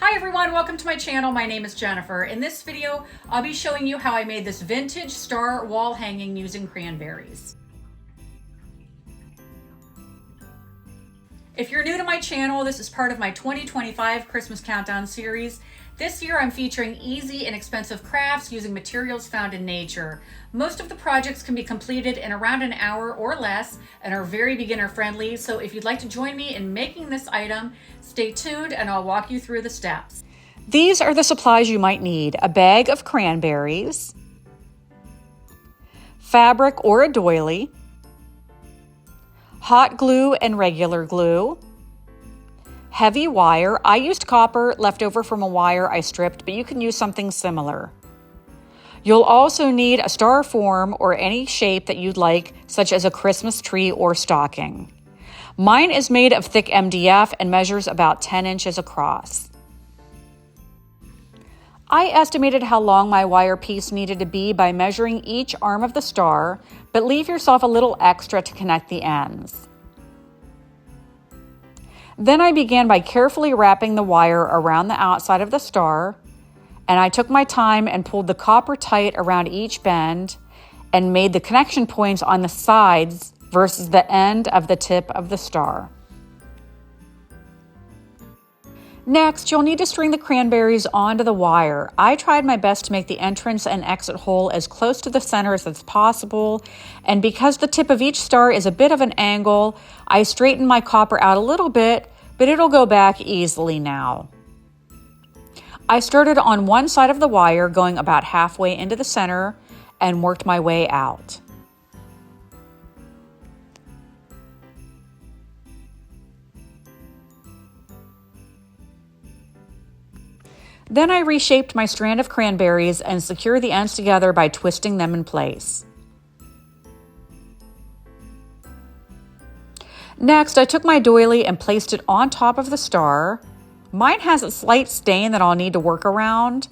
Hi everyone, welcome to my channel. My name is Jennifer. In this video, I'll be showing you how I made this vintage star wall hanging using cranberries. If you're new to my channel, this is part of my 2025 Christmas Countdown series. This year I'm featuring easy and inexpensive crafts using materials found in nature. Most of the projects can be completed in around an hour or less and are very beginner friendly, so if you'd like to join me in making this item, stay tuned and I'll walk you through the steps. These are the supplies you might need: a bag of cranberries, fabric or a doily, hot glue and regular glue, heavy wire. I used copper left over from a wire I stripped, but you can use something similar. You'll also need a star form or any shape that you'd like, such as a Christmas tree or stocking. Mine is made of thick MDF and measures about 10 inches across. I estimated how long my wire piece needed to be by measuring each arm of the star, but leave yourself a little extra to connect the ends. Then I began by carefully wrapping the wire around the outside of the star, and I took my time and pulled the copper tight around each bend and made the connection points on the sides versus the end of the tip of the star. Next, you'll need to string the cranberries onto the wire. I tried my best to make the entrance and exit hole as close to the center as possible, and because the tip of each star is a bit of an angle, I straightened my copper out a little bit, but it'll go back easily now. I started on one side of the wire, going about halfway into the center, and worked my way out. Then I reshaped my strand of cranberries and secured the ends together by twisting them in place. Next, I took my doily and placed it on top of the star. Mine has a slight stain that I'll need to work around.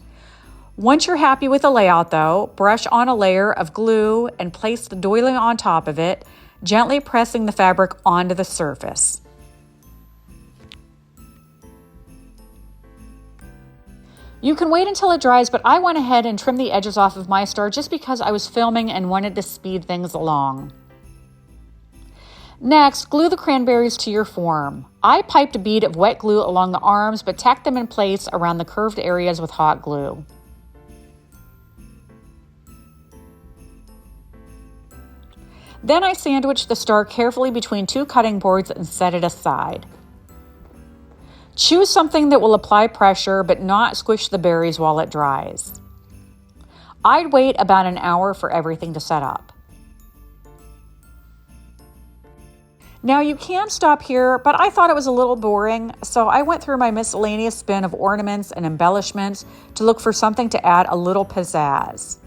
Once you're happy with the layout though, brush on a layer of glue and place the doily on top of it, gently pressing the fabric onto the surface. You can wait until it dries, but I went ahead and trimmed the edges off of my star just because I was filming and wanted to speed things along. Next, glue the cranberries to your form. I piped a bead of wet glue along the arms, but tacked them in place around the curved areas with hot glue. Then I sandwiched the star carefully between two cutting boards and set it aside. Choose something that will apply pressure but not squish the berries while it dries. I'd wait about an hour for everything to set up. Now you can stop here, but I thought it was a little boring, so I went through my miscellaneous bin of ornaments and embellishments to look for something to add a little pizzazz.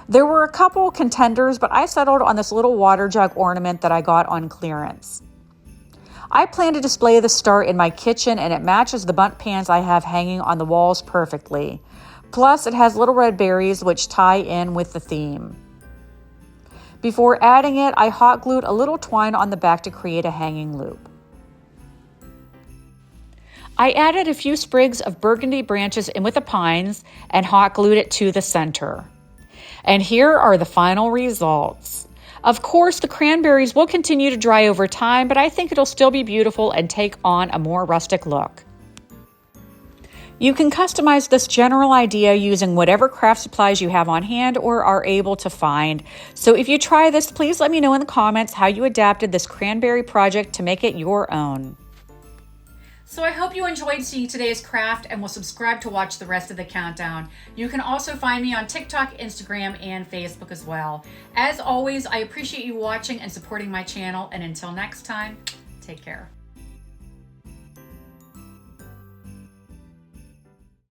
There were a couple contenders, but I settled on this little water jug ornament that I got on clearance. I plan to display the star in my kitchen, and it matches the bundt pans I have hanging on the walls perfectly. Plus, it has little red berries which tie in with the theme. Before adding it, I hot glued a little twine on the back to create a hanging loop. I added a few sprigs of burgundy branches in with the pines and hot glued it to the center. And here are the final results. Of course, the cranberries will continue to dry over time, but I think it'll still be beautiful and take on a more rustic look. You can customize this general idea using whatever craft supplies you have on hand or are able to find. So if you try this, please let me know in the comments how you adapted this cranberry project to make it your own. So I hope you enjoyed seeing today's craft and will subscribe to watch the rest of the countdown. You can also find me on TikTok, Instagram, and Facebook as well. As always, I appreciate you watching and supporting my channel, and until next time, take care.